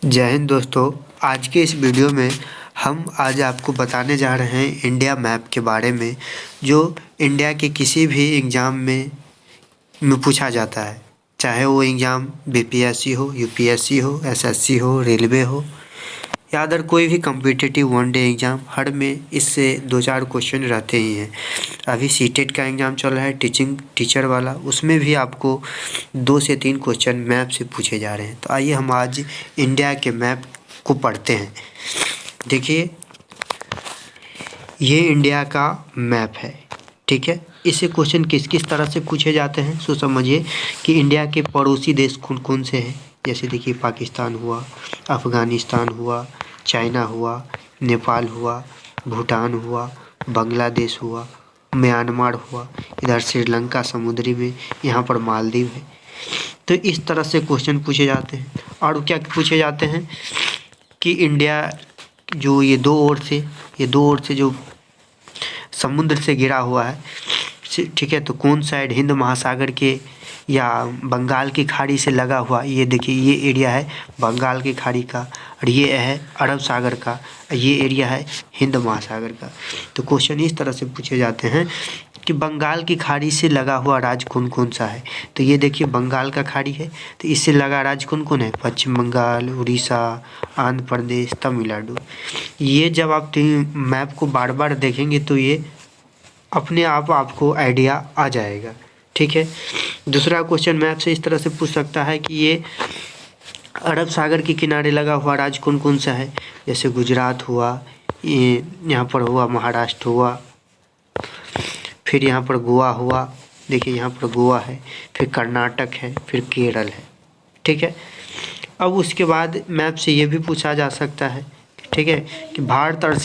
जय हिंद दोस्तों। आज के इस वीडियो में हम आज आपको बताने जा रहे हैं इंडिया मैप के बारे में, जो इंडिया के किसी भी एग्ज़ाम में पूछा जाता है। चाहे वो एग्ज़ाम बीपीएससी हो, यूपीएससी हो, एसएससी हो, रेलवे हो या अदर कोई भी कॉम्पिटिटिव वन डे एग्ज़ाम, हर में इससे 2-4 क्वेश्चन रहते ही हैं। अभी सीटेट का एग्ज़ाम चल रहा है टीचर वाला, उसमें भी आपको 2 से 3 क्वेश्चन मैप से पूछे जा रहे हैं। तो आइए हम आज इंडिया के मैप को पढ़ते हैं। देखिए, ये इंडिया का मैप है, ठीक है। इससे क्वेश्चन किस किस तरह से पूछे जाते हैं सो समझिए कि इंडिया के पड़ोसी देश कौन कौन से हैं। जैसे देखिए, पाकिस्तान हुआ, अफ़गानिस्तान हुआ, चाइना हुआ, नेपाल हुआ, भूटान हुआ, बांग्लादेश हुआ, म्यांमार हुआ, इधर श्रीलंका समुद्री में, यहाँ पर मालदीव है। तो इस तरह से क्वेश्चन पूछे जाते हैं। और क्या पूछे जाते हैं कि इंडिया जो ये दो ओर से जो समुद्र से घिरा हुआ है, ठीक है, तो कौन साइड हिंद महासागर के या बंगाल की खाड़ी से लगा हुआ। ये देखिए, ये एरिया है बंगाल की खाड़ी का और ये है अरब सागर का, ये एरिया है हिंद महासागर का। तो क्वेश्चन इस तरह से पूछे जाते हैं कि बंगाल की खाड़ी से लगा हुआ राज्य कौन कौन सा है। तो ये देखिए, बंगाल का खाड़ी है, तो इससे लगा राज्य कौन कौन है। पश्चिम बंगाल, उड़ीसा, आंध्र प्रदेश, तमिलनाडु। ये जब आप मैप को बार बार देखेंगे तो ये अपने आप आपको आइडिया आ जाएगा, ठीक है। दूसरा क्वेश्चन मैप से इस तरह से पूछ सकता है कि ये अरब सागर के किनारे लगा हुआ राज्य कौन कौन सा है। जैसे गुजरात हुआ, ये यहाँ पर हुआ महाराष्ट्र हुआ, फिर यहाँ पर गोवा हुआ, देखिए यहाँ पर गोवा है, फिर कर्नाटक है, फिर केरल है, ठीक है। अब उसके बाद मैप से ये भी पूछा जा सकता है, ठीक है, कि भारत और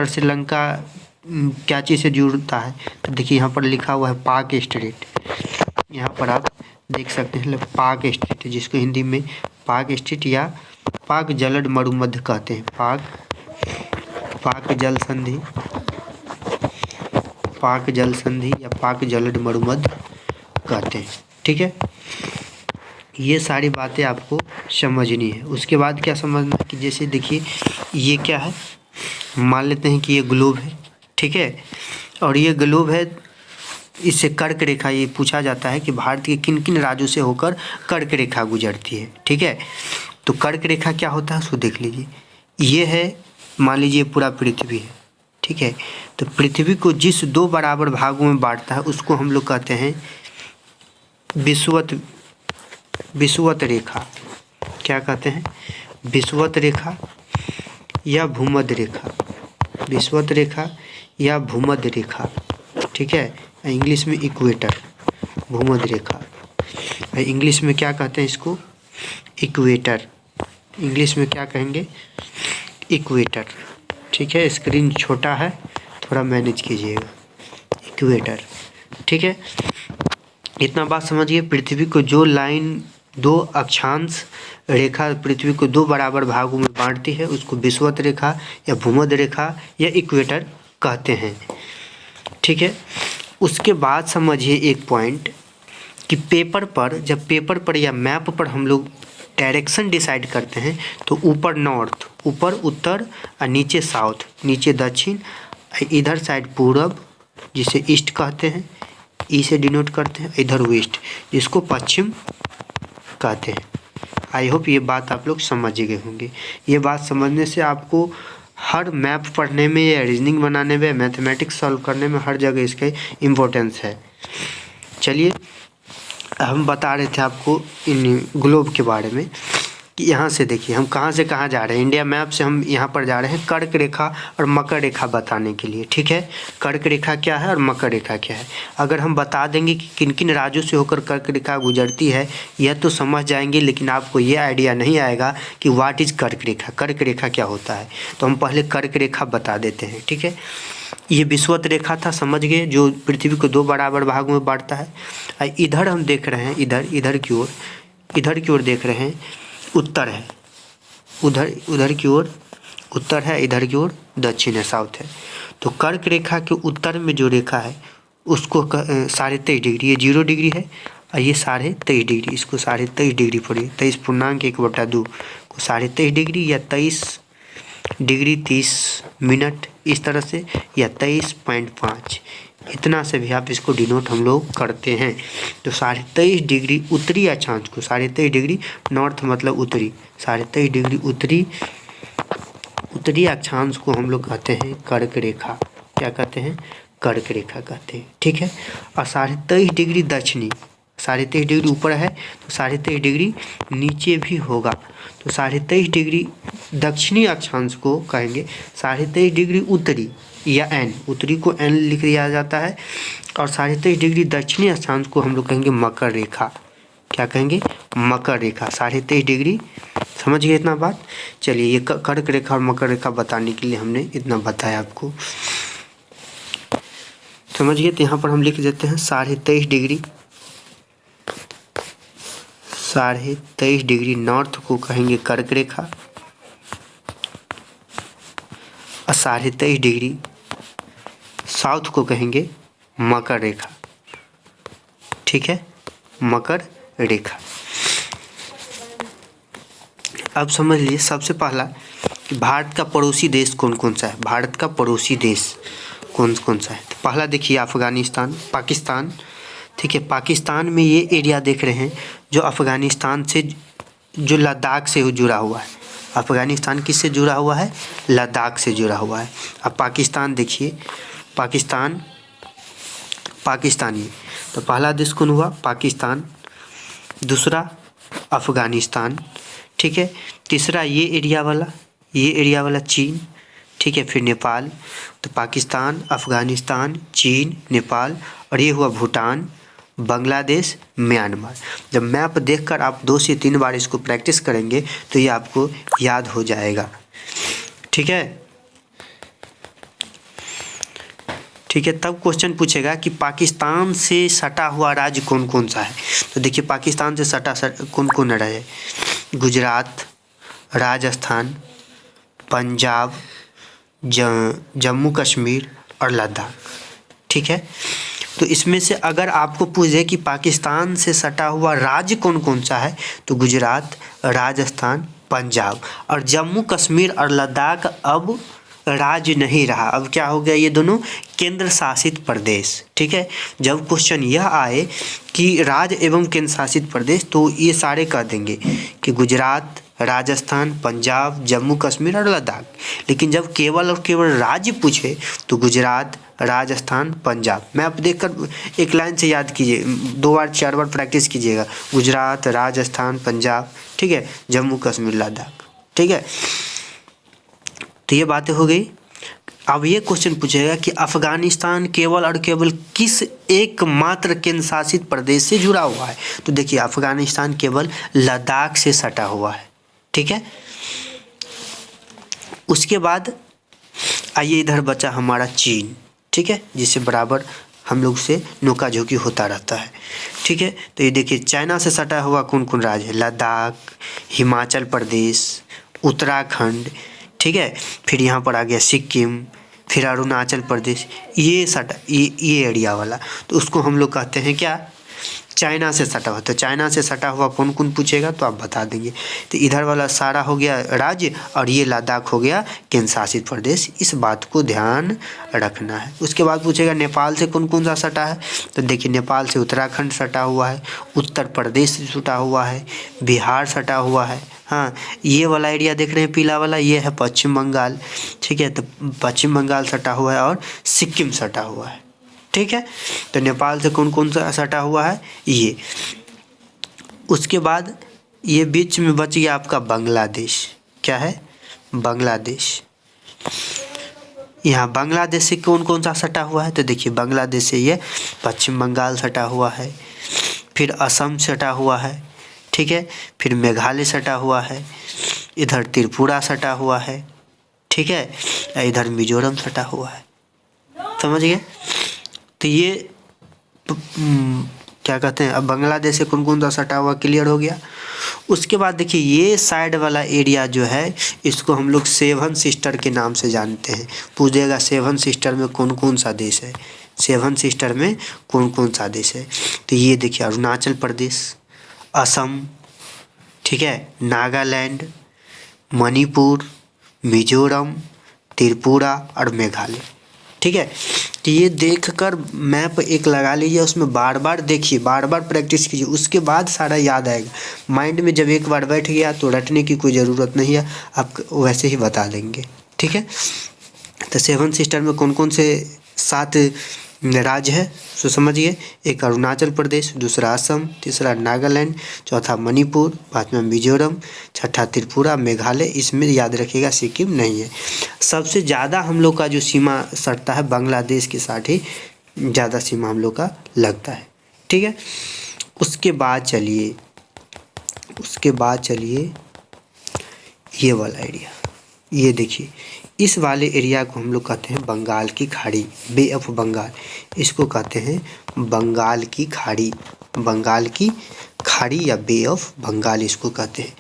श्रीलंका क्या चीज़ से जुड़ता है। तो देखिए, यहाँ पर लिखा हुआ है पाक स्ट्रेट। यहाँ पर आप देख सकते हैं पाक स्ट्रेट, जिसको हिंदी में पाक स्ट्रेट या पाक जलद मरुमध्य कहते हैं। पाक जल संधि या पाक जलद मरुमध्य कहते हैं, ठीक है। ये सारी बातें आपको समझनी है। उसके बाद क्या समझना कि जैसे देखिए, ये क्या है, मान लेते हैं कि ये ग्लोब है, ठीक है, और ये ग्लोब है, इससे कर्क रेखा, ये पूछा जाता है कि भारत के किन किन राज्यों से होकर कर्क रेखा गुजरती है, ठीक है। तो कर्क रेखा क्या होता है उसको देख लीजिए। ये है, मान लीजिए पूरा पृथ्वी है, ठीक है। तो पृथ्वी को जिस 2 बराबर भागों में बांटता है उसको हम लोग कहते हैं विषुवत रेखा। क्या कहते हैं? विषुवत रेखा या भूमध्य रेखा। विषुवत रेखा या भूमध्य रेखा, ठीक है। इंग्लिश में इक्वेटर, भूमध्य रेखा। इंग्लिश में क्या कहते हैं इसको? इक्वेटर। इंग्लिश में क्या कहेंगे? इक्वेटर, ठीक है। स्क्रीन छोटा है, थोड़ा मैनेज कीजिएगा। इक्वेटर, ठीक है। इतना बात समझिए। पृथ्वी को जो लाइन 2 अक्षांश रेखा पृथ्वी को 2 बराबर भागों में बांटती है उसको विषुवत रेखा या भूमध्य रेखा या इक्वेटर कहते हैं, ठीक है। उसके बाद समझिए एक पॉइंट कि जब पेपर पर या मैप पर हम लोग डायरेक्शन डिसाइड करते हैं तो ऊपर नॉर्थ, ऊपर उत्तर और नीचे साउथ, नीचे दक्षिण, इधर साइड पूरब जिसे ईस्ट कहते हैं, ई से डिनोट करते हैं, इधर वेस्ट जिसको पश्चिम कहते हैं। आई होप ये बात आप लोग समझ गए होंगे। ये बात समझने से आपको हर मैप पढ़ने में या रीजनिंग बनाने में, मैथमेटिक्स सॉल्व करने में हर जगह इसका इम्पोर्टेंस है। चलिए, हम बता रहे थे आपको इन ग्लोब के बारे में कि यहाँ से देखिए हम कहाँ से कहाँ जा रहे हैं। इंडिया मैप से हम यहाँ पर जा रहे हैं कर्क रेखा और मकर रेखा बताने के लिए, ठीक है। कर्क रेखा क्या है और मकर रेखा क्या है। अगर हम बता देंगे कि किन किन राज्यों से होकर कर्क रेखा गुजरती है, यह तो समझ जाएंगे, लेकिन आपको ये आइडिया नहीं आएगा कि व्हाट इज़ कर्क रेखा, कर्क रेखा क्या होता है। तो हम पहले कर्क रेखा बता देते हैं, ठीक है। ये विषुवत रेखा था, समझ गए, जो पृथ्वी को 2 बराबर भागों में बांटता है। इधर हम देख रहे हैं, इधर की ओर देख रहे हैं, उत्तर है, उधर की ओर उत्तर है, इधर की ओर दक्षिण है, साउथ है। तो कर्क रेखा के उत्तर में जो रेखा है उसको 23.5 डिग्री, ये 0 डिग्री है, और ये 23.5 डिग्री, इसको 23.5 डिग्री पढ़िए, 23.1/2 को 23.5 डिग्री या 23 डिग्री 30 मिनट इस तरह से, या 23.5 इतना से भी आप इसको डिनोट हम लोग करते हैं। तो 23.5 डिग्री उत्तरी अक्षांश को, 23.5 डिग्री नॉर्थ मतलब उत्तरी, 23.5 डिग्री उत्तरी अक्षांश को हम लोग कहते हैं कर्क रेखा। क्या कहते हैं? कर्क रेखा कहते हैं, ठीक है। और 23.5 डिग्री दक्षिणी, 23.5 डिग्री ऊपर है तो 23.5 डिग्री नीचे भी होगा, तो 23.5 डिग्री दक्षिणी अक्षांश को कहेंगे 23.5 डिग्री उत्तरी या एन, उत्तरी को एन लिख दिया जाता है, और 23.5 डिग्री दक्षिणी अक्षांश को हम लोग कहेंगे मकर रेखा। क्या कहेंगे? मकर रेखा। 23.5 डिग्री, समझ गए इतना बात? चलिए, ये कर्क रेखा और मकर रेखा बताने के लिए हमने इतना बताया आपको, समझ गए। तो यहाँ पर हम लिख देते हैं 23.5 डिग्री, 23.5 डिग्री नॉर्थ को कहेंगे कर्क रेखा, और 23.5 डिग्री साउथ को कहेंगे मकर रेखा, ठीक है, मकर रेखा। अब समझ लीजिए सबसे पहला कि भारत का पड़ोसी देश कौन कौन सा है। भारत का पड़ोसी देश कौन कौन सा है? तो पहला देखिए अफ़गानिस्तान, पाकिस्तान, ठीक है। पाकिस्तान में ये एरिया देख रहे हैं जो अफ़गानिस्तान से, जो लद्दाख से जुड़ा हुआ है। अफ़गानिस्तान किससे जुड़ा हुआ है? लद्दाख से जुड़ा हुआ है। अब पाकिस्तान देखिए, पाकिस्तानी, तो पहला देश कौन हुआ? पाकिस्तान, दूसरा अफ़गानिस्तान, ठीक है, तीसरा ये एरिया वाला चीन, ठीक है, फिर नेपाल। तो पाकिस्तान, अफ़गानिस्तान, चीन, नेपाल, और ये हुआ भूटान, बांग्लादेश, म्यांमार। जब मैप देखकर आप 2 से 3 बार इसको प्रैक्टिस करेंगे तो ये आपको याद हो जाएगा, ठीक है, ठीक है। तब क्वेश्चन पूछेगा कि पाकिस्तान से सटा हुआ राज्य कौन कौन सा है। तो देखिए पाकिस्तान से सटा कौन कौन राज्य? गुजरात, राजस्थान, पंजाब, जम्मू कश्मीर और लद्दाख, ठीक है। तो इसमें से अगर आपको पूछे कि पाकिस्तान से सटा हुआ राज्य कौन कौन सा है, तो गुजरात, राजस्थान, पंजाब, और जम्मू कश्मीर और लद्दाख अब राज्य नहीं रहा, अब क्या हो गया? ये दोनों केंद्र शासित प्रदेश, ठीक है। जब क्वेश्चन यह आए कि राज्य एवं केंद्र शासित प्रदेश, तो ये सारे कह देंगे कि गुजरात, राजस्थान, पंजाब, जम्मू कश्मीर और लद्दाख। लेकिन जब केवल और केवल राज्य पूछे तो गुजरात, राजस्थान, पंजाब। मैं आप देखकर एक लाइन से याद कीजिए, 2 बार 4 बार प्रैक्टिस कीजिएगा। गुजरात, राजस्थान, पंजाब, ठीक है, जम्मू कश्मीर, लद्दाख, ठीक है। तो ये बातें हो गई। अब ये क्वेश्चन पूछेगा कि अफ़गानिस्तान केवल और केवल किस एकमात्र केंद्र शासित प्रदेश से जुड़ा हुआ है। तो देखिए अफ़गानिस्तान केवल लद्दाख से सटा हुआ है, ठीक है। उसके बाद आइए इधर बचा हमारा चीन, ठीक है, जिससे बराबर हम लोग से नोका झोंकी होता रहता है, ठीक है। तो ये देखिए चाइना से सटा हुआ कौन कौन राज्य है? लद्दाख, हिमाचल प्रदेश, उत्तराखंड, ठीक है, फिर यहाँ पर आ गया सिक्किम, फिर अरुणाचल प्रदेश, ये सटा, ये एरिया वाला, तो उसको हम लोग कहते हैं क्या? चाइना से सटा हुआ। तो चाइना से सटा हुआ कौन कौन पूछेगा तो आप बता देंगे। तो इधर वाला सारा हो गया राज्य, और ये लद्दाख हो गया केंद्र शासित प्रदेश, इस बात को ध्यान रखना है। उसके बाद पूछेगा नेपाल से कौन कौन सा सटा है। तो देखिए नेपाल से उत्तराखंड सटा हुआ है, उत्तर प्रदेश से सटा हुआ है, बिहार सटा हुआ है। हाँ, ये वाला एरिया देख रहे हैं पीला वाला, ये है पश्चिम बंगाल, ठीक है। तो पश्चिम बंगाल सटा हुआ है और सिक्किम सटा हुआ है, ठीक है। तो नेपाल से कौन कौन सा सटा हुआ है? ये। उसके बाद ये बीच में बच गया आपका बांग्लादेश। क्या है? बांग्लादेश। यहाँ बांग्लादेश से कौन कौन सा सटा हुआ है? तो देखिए बांग्लादेश से ये पश्चिम बंगाल सटा हुआ है, फिर असम सटा हुआ है, ठीक है, फिर मेघालय सटा हुआ है, इधर त्रिपुरा सटा हुआ है, ठीक है, इधर मिजोरम सटा हुआ है। समझ गए? तो ये क्या कहते हैं, अब बांग्लादेश से कौन कौन सा सटा हुआ क्लियर हो गया। उसके बाद देखिए ये साइड वाला एरिया जो है इसको हम लोग 7 सिस्टर के नाम से जानते हैं। पूछेगा 7 सिस्टर में कौन कौन सा देश है। सेवन सिस्टर में कौन कौन सा देश है? तो ये देखिए अरुणाचल प्रदेश, असम, ठीक है, नागालैंड, मणिपुर, मिजोरम, त्रिपुरा और मेघालय। ठीक है, तो ये देखकर मैप एक लगा लीजिए, उसमें बार बार देखिए, बार बार प्रैक्टिस कीजिए, उसके बाद सारा याद आएगा। माइंड में जब एक बार बैठ गया तो रटने की कोई ज़रूरत नहीं है, आप वैसे ही बता देंगे। ठीक है, तो सेवन सिस्टर में कौन कौन से 7 राज्य है सो समझिए। एक अरुणाचल प्रदेश, दूसरा असम, तीसरा नागालैंड, चौथा मणिपुर, पाँचवा मिजोरम, छठा त्रिपुरा, मेघालय। इसमें याद रखिएगा सिक्किम नहीं है। सबसे ज़्यादा हम लोग का जो सीमा सटता है बांग्लादेश के साथ ही ज़्यादा सीमा हम लोग का लगता है। ठीक है, उसके बाद चलिए ये वाला एरिया, ये देखिए, इस वाले एरिया को हम लोग कहते हैं बंगाल की खाड़ी, बे ऑफ बंगाल। इसको कहते हैं बंगाल की खाड़ी, बंगाल की खाड़ी या बे ऑफ बंगाल इसको कहते हैं।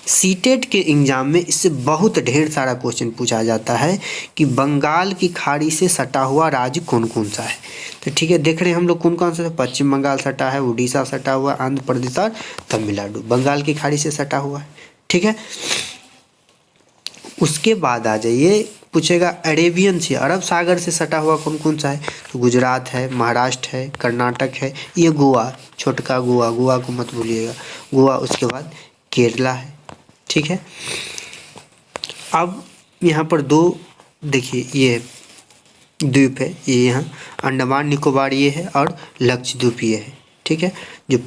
सीटेट के एग्जाम में इससे बहुत ढेर सारा क्वेश्चन पूछा जाता है कि बंगाल की खाड़ी से सटा हुआ राज्य कौन कौन सा है। तो ठीक है, देख रहे हैं हम लोग कौन कौन सा, पश्चिम बंगाल सटा है, उड़ीसा सटा हुआ, आंध्र प्रदेश और तमिलनाडु बंगाल की खाड़ी से सटा हुआ है। ठीक है, उसके बाद आ जाइए, पूछेगा अरेबियन सी, अरब सागर से सटा हुआ कौन कौन सा है? तो गुजरात है, महाराष्ट्र है, कर्नाटक है, ये गोवा, छोटका गोवा, गोवा को मत भूलिएगा, गोवा। उसके बाद केरला है। ठीक है, अब यहाँ पर 2 देखिए ये द्वीप है, ये यहाँ अंडमान निकोबार ये है और लक्षद्वीप ये है। ठीक है, जो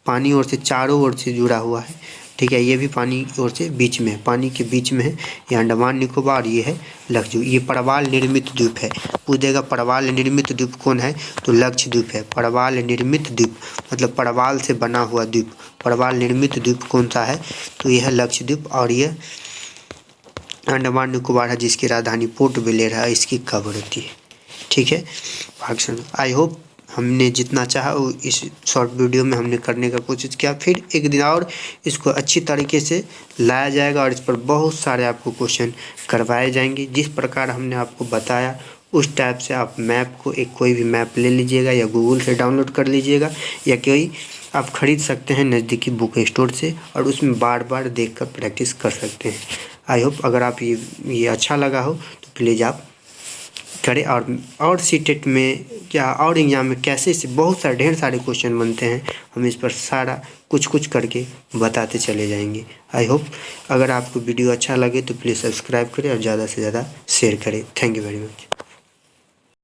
पानी ओर से चारों ओर से जुड़ा हुआ है। ठीक है, ये भी पानी ओर से बीच में है, पानी के बीच में है, ये अंडमान निकोबार, ये है लक्षद्वीप। ये प्रवाल निर्मित द्वीप है, पूछेगा प्रवाल निर्मित द्वीप कौन है? तो लक्षद्वीप है। प्रवाल निर्मित द्वीप मतलब प्रवाल से बना हुआ द्वीप, प्रवाल निर्मित द्वीप कौन सा है? तो यह है लक्षद्वीप। और यह अंडमान निकोबार है जिसकी राजधानी पोर्ट ब्लेयर है, इसकी कवर होती है। ठीक है, आई होप हमने जितना चाहा वो इस शॉर्ट वीडियो में हमने करने का कोशिश किया। फिर एक दिन और इसको अच्छी तरीके से लाया जाएगा और इस पर बहुत सारे आपको क्वेश्चन करवाए जाएंगे। जिस प्रकार हमने आपको बताया उस टाइप से आप मैप को कोई भी मैप ले लीजिएगा या गूगल से डाउनलोड कर लीजिएगा या कोई आप ख़रीद सकते हैं नज़दीकी बुक स्टोर से, और उसमें बार बार देख कर प्रैक्टिस कर सकते हैं। आई होप अगर आप ये अच्छा लगा हो तो प्लीज़ आप करें। और सीटेट में या और एग्जाम में कैसे से बहुत सारे ढेर सारे क्वेश्चन बनते हैं, हम इस पर सारा कुछ करके बताते चले जाएंगे। आई होप अगर आपको वीडियो अच्छा लगे तो प्लीज़ सब्सक्राइब करें और ज़्यादा से ज़्यादा शेयर करें। Thank you very much.